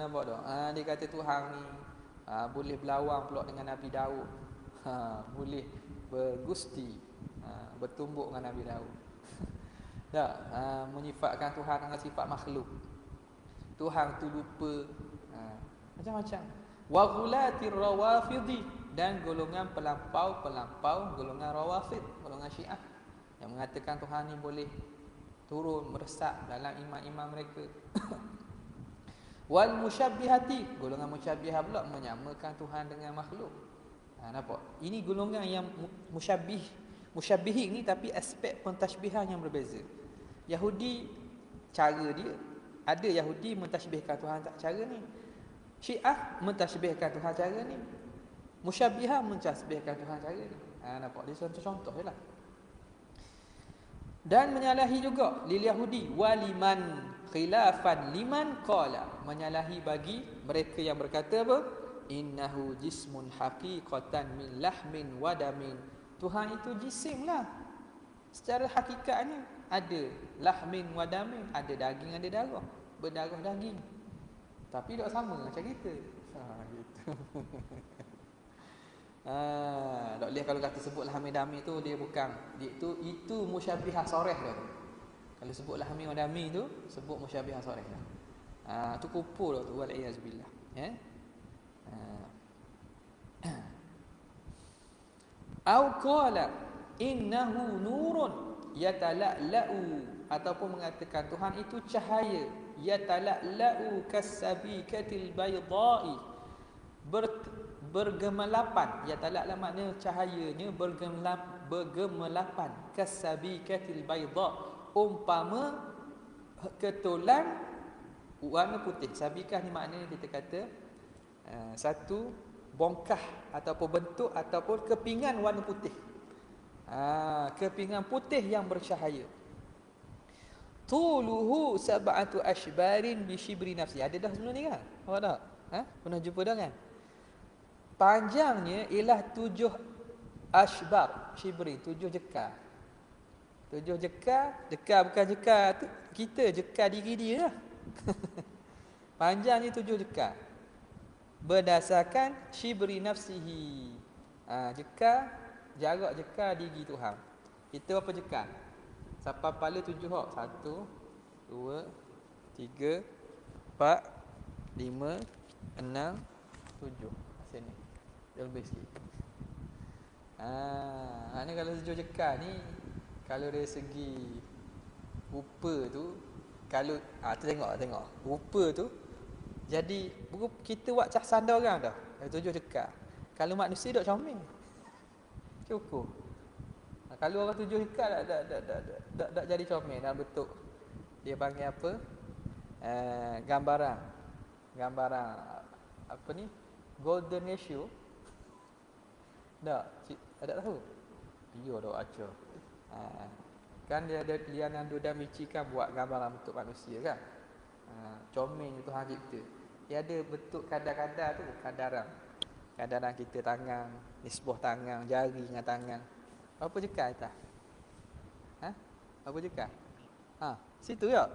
Nampak tak? Dia kata Tuhan ni boleh berlawang pula dengan Nabi Daud. Boleh bergusti, bertumbuk dengan Nabi Daud. Tak? Menyifatkan Tuhan dengan sifat makhluk. Tuhan tu lupa. Macam-macam. Wa ghulatir rawafidhi, dan golongan pelampau-pelampau, golongan rawafid, golongan Syiah, yang mengatakan Tuhan ni boleh turun meresap dalam imam-imam mereka. Wal musyabbihati, golongan musyabbihah pula menyamakan Tuhan dengan makhluk. Nampak? Ini golongan yang musyabbihin ni, tapi aspek pentashbihan yang berbeza. Yahudi cara dia, ada Yahudi mentashbihkan Tuhan tak cara ni. Syiah mentashbihkan Tuhan cara ni. Musyabbihah mentashbihkan Tuhan cara ni. Nampak? Dia contoh-contoh je lah. Dan menyalahi juga lil Yahudi waliman khilafan liman qala, menyalahi bagi mereka yang berkata apa? Innahu jismun haqiqatan min lahmin wadamin, Tuhan itu jisim lah, secara hakikatnya ada lahmin wadamin, ada daging ada darah, berdarah daging, tapi tak sama macam kita. Gitu. Tak boleh kalau kata sebut lahmin dami tu, dia bukan itu musyabbihah soreh dah tu. Kalau sebut lahmin dami tu sebut musyabbihah soreh dah. Tu kufur dah tu, wal iyaz billah. Au qala innahu nurun yatala'la'u, ataupun mengatakan Tuhan itu cahaya, yatala'la'u kasabikatil bayda'i, bergemelapan. Yatala'la maknanya cahayanya bergemelapan, kasabikatil bayda, umpama ketulan warna putih. Sabikah ni maknanya kita kata satu bongkah ataupun bentuk ataupun kepingan warna putih. Kepingan putih yang bercahaya. Tuluhu sab'atu ashbarin bi shibri nafsi. Ada dah sebelum ni kan? Awak tak? Pernah jumpa dah kan? Panjangnya ialah 7 ashbar, shibri 7 jekar. 7 jekar, bukan jekar tu, kita jekar diri dia lah. Panjangnya 7 jekar. Berdasarkan shibri nafsihi. Jekar, jarak jekar diri Tuhan. Kita berapa jekar? Sampai kepala 7 hok. 1, 2, 3, 4, 5, 6, 7. Sini. Dia lebih sikit. Ni kalau 7 jekar ni, kalau dari segi rupa tu, kalau tu tengok rupa tu, jadi kita buat cah sandar orang dah 7 jekar. Kalau manusia dok comel, cukup. Kalau orang 7 jekar tak jadi comel dalam bentuk dia panggil apa, gambaran apa ni, golden ratio. Tak tahu dia dah ajar. Kan dia ada Leonardo da Vinci kan buat gambaran bentuk manusia kan. Comel Tuhan cipta. Dia ada bentuk kadar-kadar tu, kadaran kita, tangan, nisbah tangan, jari dengan tangan. Berapa jekar atas? Berapa jekar? Situ ya.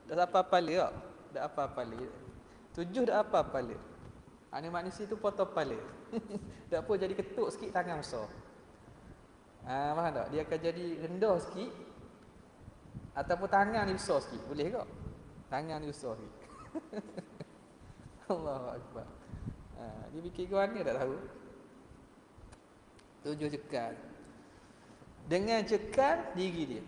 Dah apa kepala ya? Dah apa kepala? 7 dah apa kepala? Ni manusia tu potong kepala. Dah apa jadi ketuk sikit tangan besar. Faham tak? Dia akan jadi rendah sikit, Ataupun tangan ni besar sikit, boleh ke? Tangan ni besar sikit. Allahu akbar. Dia fikir ke mana tak tahu. 7 cekal. Dengan cekal diri dia.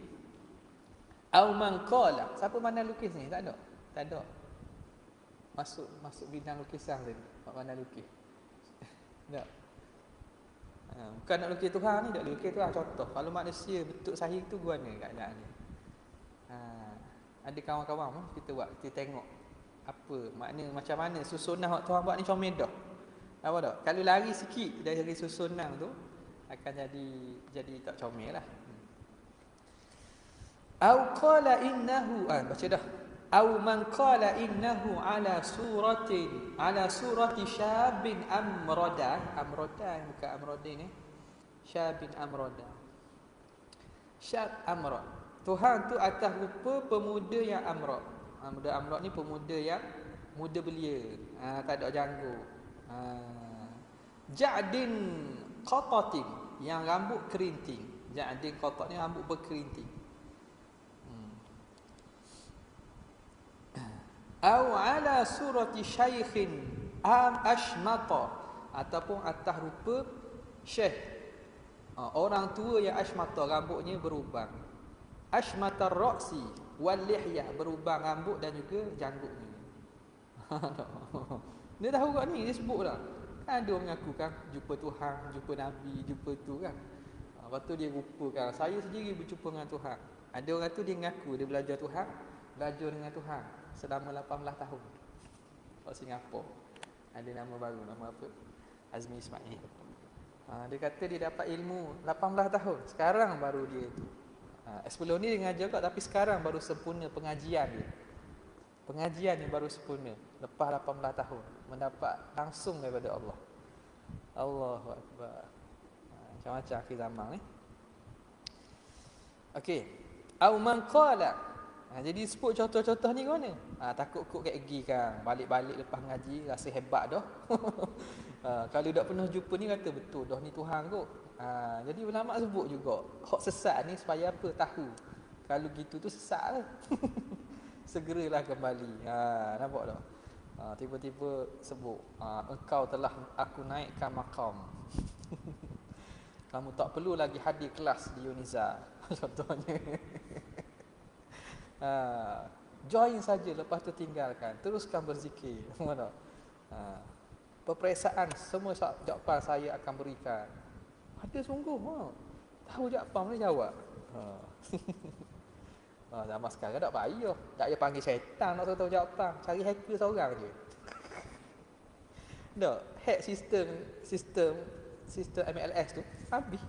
Au man qala, siapa mana lukis ni? Tak ada. Tak ada. Masuk bidang lukisan tadi. Mana lukis? Tak. Bukan nak lukis Tuhan ni, tak lukis Tuhan contoh. Kalau manusia bentuk sahih tu guna keadaan ni. Ada kawan-kawan pun kita tengok apa makna macam mana susunan Tuhan buat ni comel dah. Apa tak? Kalau lari sikit dari susunan tu akan jadi tak comel lah. Au qala innahu baca dah. Au man qala innahu ala surati syabin amrada bukan amradin ni. Syabin amrada. Syab amrad. Tuhan tu atas rupa pemuda yang amrad. Muda amrad ni pemuda yang muda belia. Tak ada janggut. Ja'din qatatin, yang rambut kerinting. Ja'din qatat ni rambut berkerinting. Au ala surati syaikhin ashmata, ataupun atas rupa syekh, orang tua yang ashmata, rambutnya berubang. Ashmata ra'si wal lihyah, berubang rambut dan juga janggutnya. Dia tahu kat ni, dia sebut dah. Kan ada orang mengaku kan jumpa Tuhan, jumpa Nabi, jumpa tu kan. Lepas tu dia rupakan, saya sendiri berjumpa dengan Tuhan. Ada orang tu dia mengaku dia belajar Tuhan, belajar dengan Tuhan selama 18 tahun. Kat Singapura. Ada nama baru, nama apa? Azmi Ismail. Dia kata dia dapat ilmu 18 tahun. Sekarang baru dia tu. Sebelum ni dia ngajar kat, tapi sekarang baru sempurna pengajian dia. Pengajian ni baru sempurna lepas 18 tahun mendapat langsung daripada Allah. Allahu akbar. Macam-macam akhir zaman ni. Okey. Au man qala. Jadi sebut contoh-contoh ni ke mana? Takut kok kat gigi kan. Balik-balik lepas ngaji rasa hebat dah. Kalau tak pernah jumpa ni kata betul dah ni Tuhan kot. Jadi ulama sebut juga hak sesat ni supaya apa? Tahu. Kalau gitu tu sesat lah. Segeralah kembali. Nampak tak? Tiba-tiba sebut engkau telah aku naikkan maqam. Kamu tak perlu lagi hadir kelas di Uniza. Contohnya. Join saja, lepas tu tinggalkan. Teruskan berzikir. Mana? Peperiksaan semua jawapan saya akan berikan. Ada sungguh. Tahu jawapan boleh jawab. Zaman sekarang tak payah. Tak payah panggil syaitan nak tahu jawapan. Cari hacker seorang je. Tak, hack sistem MLS tu habis.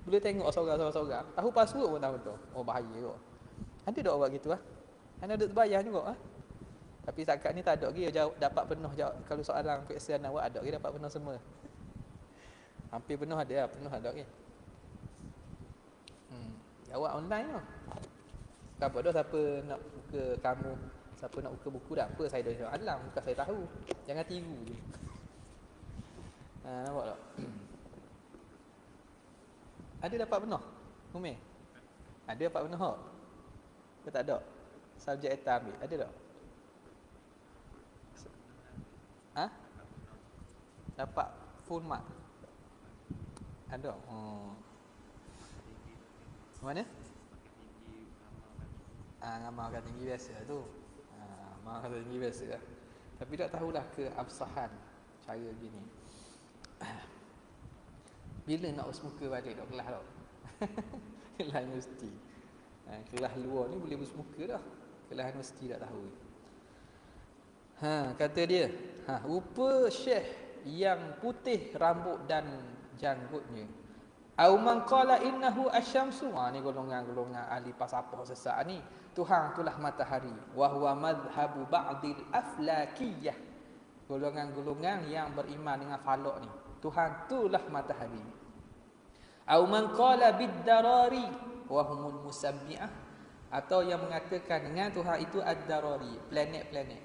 Boleh tengok seorang-seorang. Tahu password pun tahu tu. Bahaya kot. Ada tak buat gitu Anda ada terbayar juga Tapi setakat ni tak ada lagi dapat penuh jawab. Kalau soalan question awak ada lagi dapat penuh semua. Hampir penuh ada lagi. Jawab online lah. Siapa dah siapa nak buka kamu, siapa nak buka buku dah apa saya dah alam, bukan saya tahu. Jangan tiru je. Nampak tak? Ada dapat penuh? Umi? Ada dapat penuh tak? Ke tak ada? Subjek etam ambil, ada tak? Dapat full mark? Ada? Mana? Ngamalkan tinggi biasa tu. Ngamalkan tinggi biasa lah. Tapi tak tahulah keabsahan cara gini. Bila nak bersemuka balik tak kelas tak? Kelas universiti. Kelas luar ni boleh bersemuka dah. Kelas universiti tak tahu. Kata dia, rupa syekh yang putih rambut dan janggutnya. Au man qala innahu asyamsu. Ni golongan-golongan ahli falsafah sesat ni. Tuhan itulah matahari. Wa huwa madhhabu ba'dil aflakiyah. Golongan-golongan yang beriman dengan falak ni. Tuhan itulah matahari. Au man qala bid-darari wa humul musabbi'ah, atau yang mengatakan dengan Tuhan itu ad-darari, planet-planet.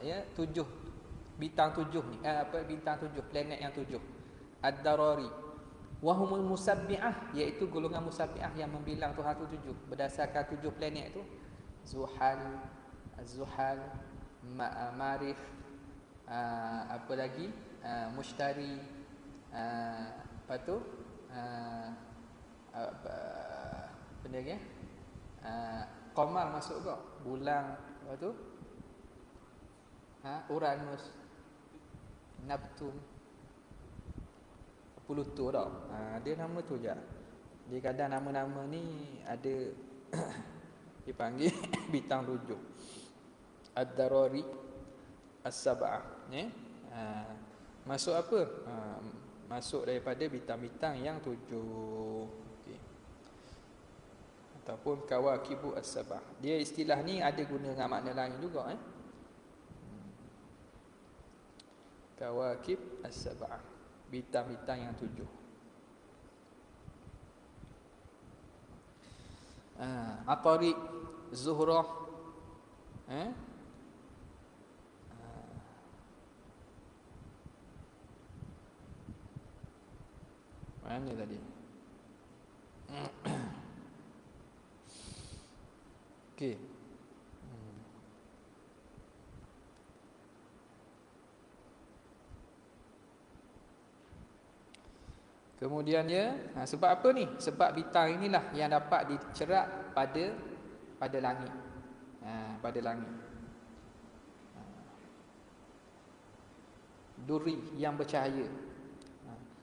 Ya, 7 bintang 7 ni. Bintang 7, planet yang 7. Ad-darari. Wahumul musabbi'ah, iaitu golongan musabbi'ah yang membilang Tuhan tu 7 berdasarkan 7 planet tu. Zuhal, Az-Zuhal, Marikh, apa lagi? Mushtari, apa tu? Apa benda lagi? Qamar masuk ke? Bulan, apa tu? Uranus, Neptun, Pluto tau. Dia nama tu je. Dia kadang nama-nama ni ada dipanggil bintang 7. Ad-Darari As-Sab'ah, masuk apa? Masuk daripada bintang-bintang yang 7. Okey. Ataupun Kawakibu As-Sab'ah. Dia istilah ni ada guna dengan makna lain juga Kawakib As-Sab'ah, bintang-bintang yang 7. Atariq, Zuhrah, mana tadi? Okey. Kemudian dia, sebab apa ni? Sebab bintang inilah yang dapat dicerak pada langit. Pada langit. Duri yang bercahaya.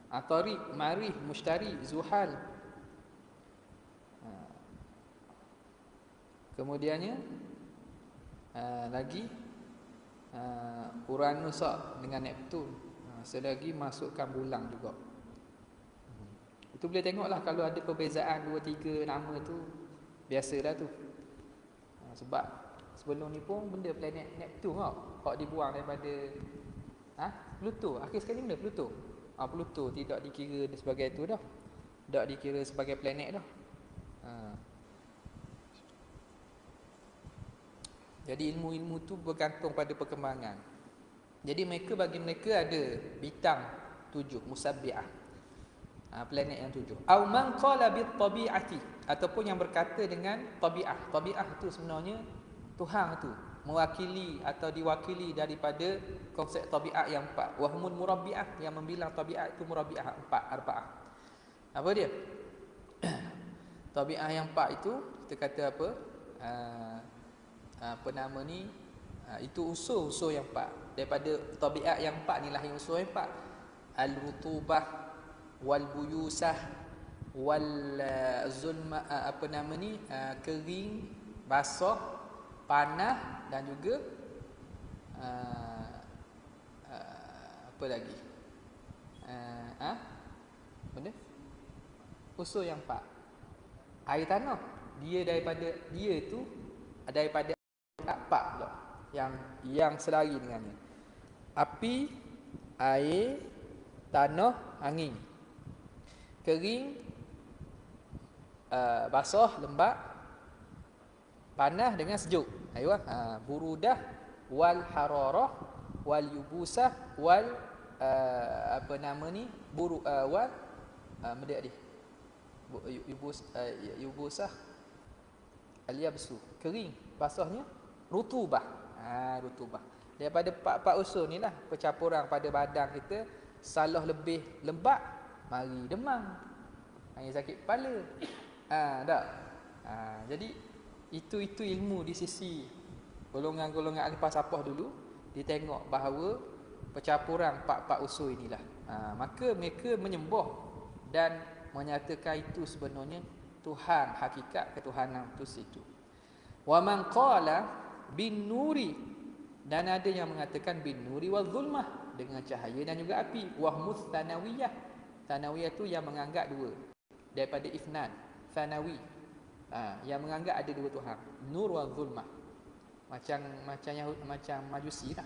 Atariq, Marikh, Mushtari, Zuhal. Kemudiannya lagi Uranus dengan Neptun. Selagi masukkan bulan juga. Itu boleh tengoklah kalau ada perbezaan 2-3 nama tu, biasalah tu. Sebab sebelum ni pun benda planet Neptun hak dibuang daripada Pluto. Akhir sekali benda Pluto. Pluto tidak dikira sebagai tu dah. Tak dikira sebagai planet dah. Jadi ilmu-ilmu tu bergantung pada perkembangan. Jadi bagi mereka ada bintang 7 musabbi'ah. Planet yang 7. Au man qala bit tabi'ati, ataupun yang berkata dengan tabi'ah. Tabi'ah tu sebenarnya Tuhan tu mewakili atau diwakili daripada konsep tabi'ah yang 4. Wahumul murabbi'ah, yang membilang tabi'ah itu murabbi'ah 4, arba'ah. Apa dia? Tabi'ah yang 4 itu kita kata apa? Apa nama ni? Itu unsur-unsur yang 4. Daripada tabi'ah yang 4 ni lahir unsur yang 4. Al-rutubah wal buyusah wal zulma, apa nama ni, kering, basah, panah, dan juga apa lagi? Benda unsur yang 4. Air tanah, dia tu daripada 4 pula yang selari dengannya. Api, air, tanah, angin. Kering, basah, lembab, panas dengan sejuk. Burudah wal hararah wal yubusah wal apa nama ni, wal benda ni, yubusah al-yabsu, kering, basahnya rutubah. Rutubah. Daripada 4 unsur ni lah percampuran pada badan kita. Salah lebih lembab, mari demam, sakit kepala. Tak. Jadi itu ilmu di sisi golongan-golongan ahli falsafah dulu. Dia tengok bahawa percampuran 4 unsur inilah. Maka mereka menyembah dan menyatakan itu sebenarnya Tuhan, hakikat ketuhanan itu situ. Wa man qala bin nuri, dan ada yang mengatakan bin nuri wal zulmah, dengan cahaya dan juga api. Wahmus tanawiyah. Tanawiyah tu yang menganggap 2. Daripada ifnan, thanawi. Yang menganggap ada 2 Tuhan. Nur wal zulmah. Macam Majusi lah.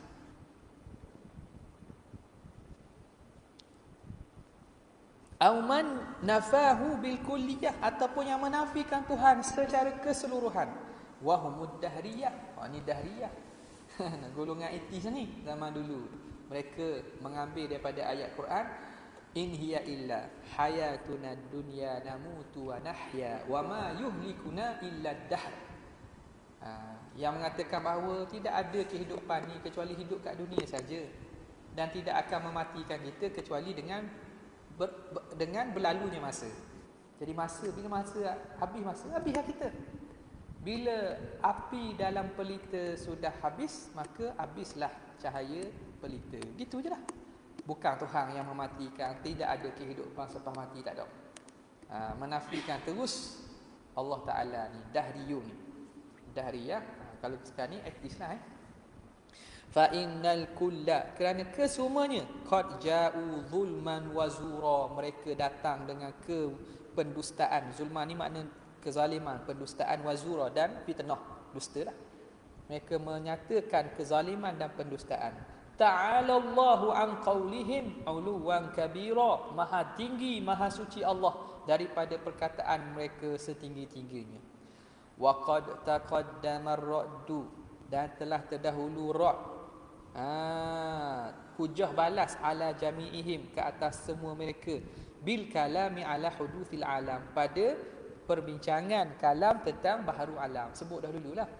Auman nafahu bil kulliyah, ataupun yang menafikan Tuhan secara keseluruhan. Wahumud dahriyah. Ini dahriyah. Golongan etis ni zaman dulu. Mereka mengambil daripada ayat Quran, In hiya illa hayatuna dunya namutu wa nahya wa ma yuhlikuna illa ad-dahr. Yang mengatakan bahawa tidak ada kehidupan ni kecuali hidup kat dunia saja, dan tidak akan mematikan kita kecuali dengan berlalunya masa. Jadi bila masa habislah kita. Bila api dalam pelita sudah habis, maka habislah cahaya pelita. Gitu je lah. Bukan Tuhan yang mematikan, tidak ada kehidupan selepas mati, tak ada. Menafikan terus Allah Ta'ala ni, dahriyun. Dahriyah, kalau sekarang ni aktif lah fa innal kulla, kerana kesemuanya qad ja'u zulman wa zura, mereka datang dengan kependustaan. Zulman ni makna kezaliman, pendustaan, wazura dan fitnah, dusta lah. Mereka menyatakan kezaliman dan pendustaan. Ta'ala Allahu an qaulihim uluwan kabira, maha tinggi, maha suci Allah daripada perkataan mereka setinggi-tingginya. Wa qad taqaddama ar-raddu, dan telah terdahulu rad, hujah balas ala jami'ihim, ke atas semua mereka, bil kalami ala huduthil alam, pada perbincangan kalam tentang baharu alam. Sebut dah dululah.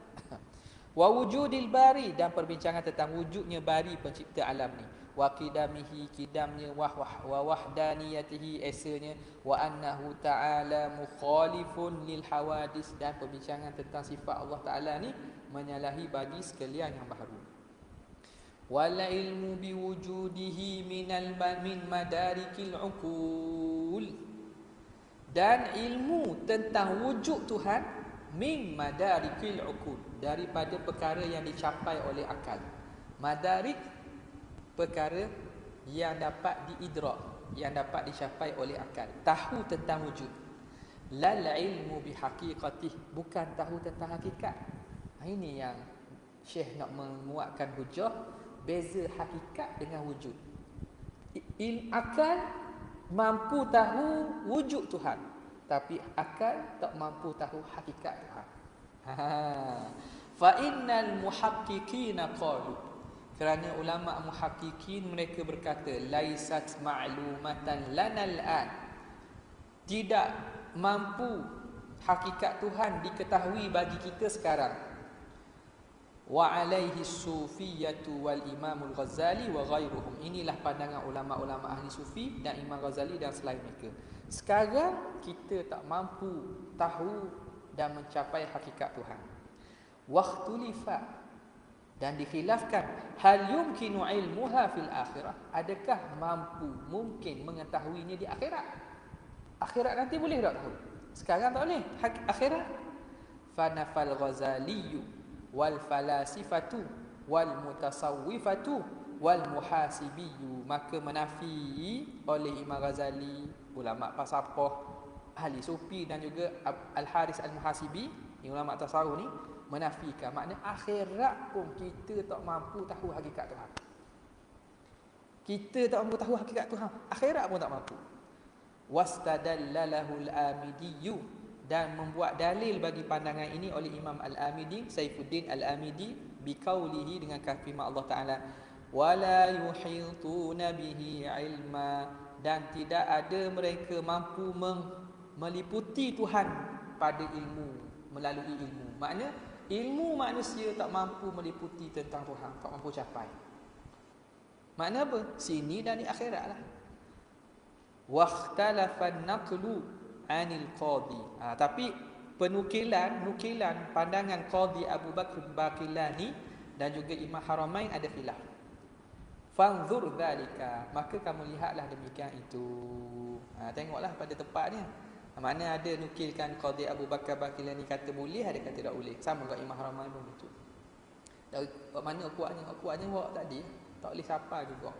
Wa wujudil bari, dan perbincangan tentang wujudnya bari, pencipta alam ni. Wa qidamihi, kidamnya, wa wahdaniyatihi, esanya, wa annahu ta'ala mukhalifun lil hawadis, dan perbincangan tentang sifat Allah Ta'ala ni menyalahi bagi sekalian yang baharu. Wal ilmu biwujudihi min madarikil uqul, dan ilmu tentang wujud Tuhan min madarikil uqul, daripada perkara yang dicapai oleh akal. Madarik, perkara yang dapat diidrak, yang dapat dicapai oleh akal. Tahu tentang wujud. Lal ilmu bihaqiqatih, bukan tahu tentang hakikat. Ini yang Syekh nak menguatkan hujah, beza hakikat dengan wujud. Akal mampu tahu wujud Tuhan, tapi akal tak mampu tahu hakikat Tuhan. Fa innal muhaqqiqina qalu, kerana ulama muhaqqiqin mereka berkata, laisat ma'lumatan lanal an, tidak mampu hakikat Tuhan diketahui bagi kita sekarang. Wa alaihi sufiyatu wal imamul Ghazali wa ghairuhum, inilah pandangan ulama-ulama ahli sufi dan Imam Ghazali dan selain mereka. Sekarang kita tak mampu tahu dan mencapai hakikat Tuhan. Waqtulifa, dan dikhilafkan, hal yumkinu ilmuha fil akhirah, adakah mampu, mungkin mengetahuinya di akhirat. Akhirat nanti boleh tak tahu, sekarang tak boleh. Akhirat. Fanafal Ghazaliyu wal falasifatu wal mutasawwifatu wal muhasibiyu, maka menafi oleh Imam Ghazali, ulama falsafah, ahli sufi, dan juga Al-Haris Al-Muhasibi, ulama tasawuf ni, menafikan makna akhirat pun kita tak mampu tahu hakikat Tuhan. Kita tak mampu tahu hakikat Tuhan, akhirat pun tak mampu. Wastadallalahul Amidiyyu, dan membuat dalil bagi pandangan ini oleh Imam Al-Amidi, Saifuddin Al-Amidi, biqaulihi, dengan firman Allah Ta'ala, wala yuhituna bihi ilma, dan tidak ada mereka mampu meliputi Tuhan pada ilmu, melalui ilmu. Makna ilmu manusia tak mampu meliputi tentang Tuhan, tak mampu capai. Makna apa? Sini dan di akhirat lah. Wakhtalafan naqlu anil qadi, tapi nukilan pandangan Qadi Abu Bakr Baqillani dan juga Imam Haramain ada khilaf. Fanzur dzalika, maka kamu lihatlah demikian itu. Tengoklah pada tempatnya. Mana ada nukilkan Qadi Abu Bakar Baqillani kata boleh, ada kata tak boleh. Sama dengan Imam Haramain pun begitu. Dari mana kuatnya awak tadi, tak boleh siapa juga.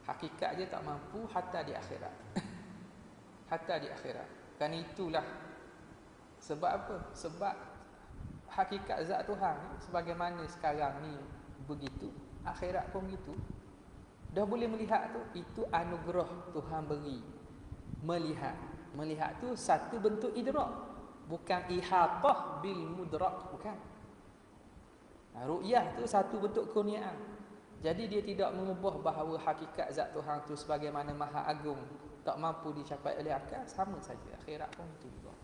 Hakikat dia tak mampu hatta di akhirat. Hatta di akhirat. Kan itulah sebab apa? Sebab hakikat zat Tuhan sebagaimana sekarang ni begitu, akhirat pun begitu. Dah boleh melihat tu, itu anugerah Tuhan beri. Melihat tu satu bentuk idrak, bukan ihatah bil mudrak, bukan. Ru'yah tu satu bentuk kurniaan. Jadi dia tidak mengubah bahawa hakikat zat Tuhan tu sebagaimana maha agung, tak mampu dicapai oleh akal, sama saja akhirat pun itu juga.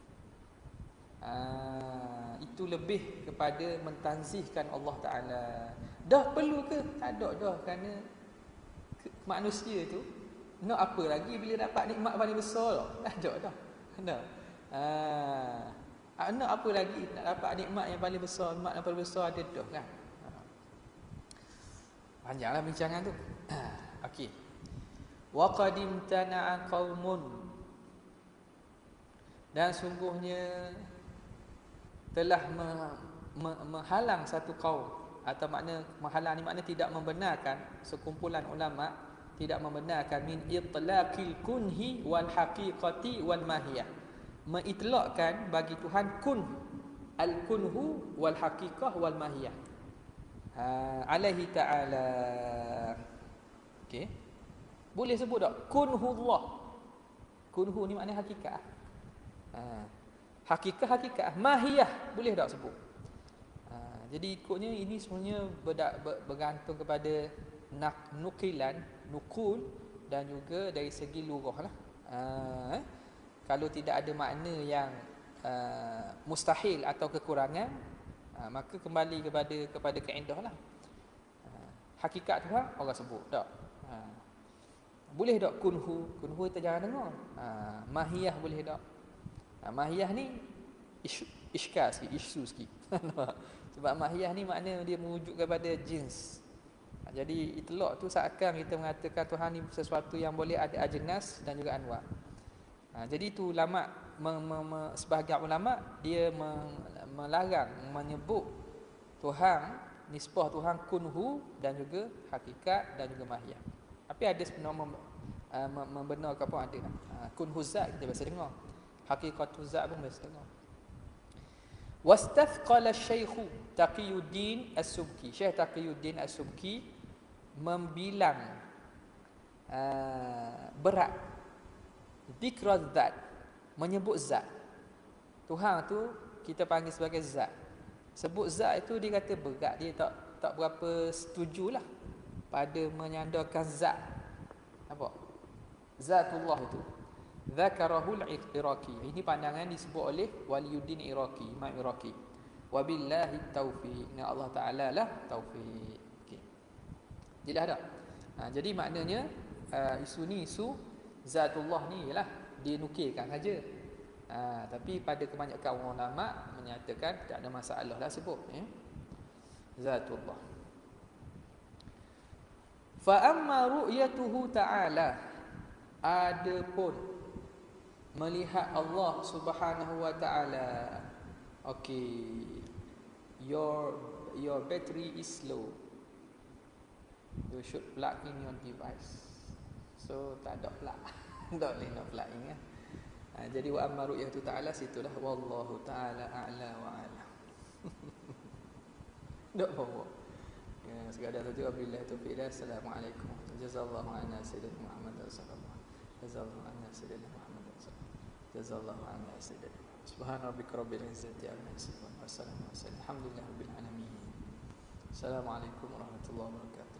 Itu lebih kepada mentanzihkan Allah Ta'ala. Dah perlu ke? Tak ada dah, kerana manusia tu nak apa lagi bila dapat nikmat paling besar? Tak ada dah. Dah. Nak apa lagi nak dapat nikmat yang paling besar? Nikmat yang paling besar ada dah kan? Panjanglah bincangan tu. Okey. Wa qad imtana'a qaumun, dan sungguhnya telah menghalang satu kaum, atau makna menghalang ni makna tidak membenarkan, sekumpulan ulama tidak membenarkan min itlaqil kunhi wal haqiqati wal mahiyah, mengitlaqkan bagi Tuhan kun, al kunhu wal haqiqah wal mahiyah alaihi ta'ala. Okey, boleh sebut tak kunhullah? Kunhu ni makna hakikat. Hakikat mahiyah boleh tak sebut? Jadi ikutnya ini sebenarnya bergantung kepada nukilan, nukul, dan juga dari segi lughah lah. Kalau tidak ada makna yang mustahil atau kekurangan, maka kembali kepada kaedah lah. Hakikat Tuhan orang sebut tak? Boleh tak kunhu? Kunhu kita jangan dengar. Mahiyah boleh tak? Mahiyah ni iskal sikit, isu sikit. Sebab mahiyah ni makna dia merujuk kepada jins. Jadi itlaq tu seakan kita mengatakan Tuhan ni sesuatu yang boleh ada ajnas dan juga anwar. Jadi itu ulama, sebahagian ulama dia melarang menyebut Tuhan, nisbah Tuhan kunhu dan juga hakikat dan juga mahiyah. Tapi ada sebenarnya membenarkan pun ada. Kunhu zat kita biasa dengar. Hakikatu zat pun biasa dengar. Wastathqala Syekh Taqiyuddin As-Subki. Syekh Taqiyuddin As-Subki membilang berat dzikra zat, menyebut zat. Tuhan tu kita panggil sebagai zat. Sebut zat itu dia kata berat, dia tak berapa setujulah pada menyandarkan zat. Apa? Zatullah itu. Zakarahul Iraqi. Ini pandangan disebut oleh Waliyuddin Iraqi, Imam Iraqi. Wabillahi taufiq. Ni Allah Taala lah taufiq. Okey. Jelas tak? Jadi maknanya isu ni isu zatullah ni ialah dinukilkan saja. Tapi pada kebanyakan ulama menyatakan tak ada masalah lah sebut zatullah. Fa amma ru'yatuhu ta'ala, adapun melihat Allah Subhanahu wa taala. Okay, your battery is low, you should plug in your device. So tak ada plug. Tak boleh nak plug in kan. Jadi wa amma ru'yatu ta'ala situlah wallahu ta'ala a'la wa a'lam. Dok bawa. Ya, sekadar tu wabillahi taufiq. Assalamualaikum. Jazallahu anna sayyidina Muhammad sallallahu alaihi wasallam. Jazallahu anna sayyidina Muhammad sallallahu alaihi wasallam. Jazallahu anna sayyidina. Subhana rabbika rabbil izzati amma yasifun wa salamun alal mursalin. Alhamdulillahirabbil alamin. Assalamualaikum warahmatullahi wabarakatuh.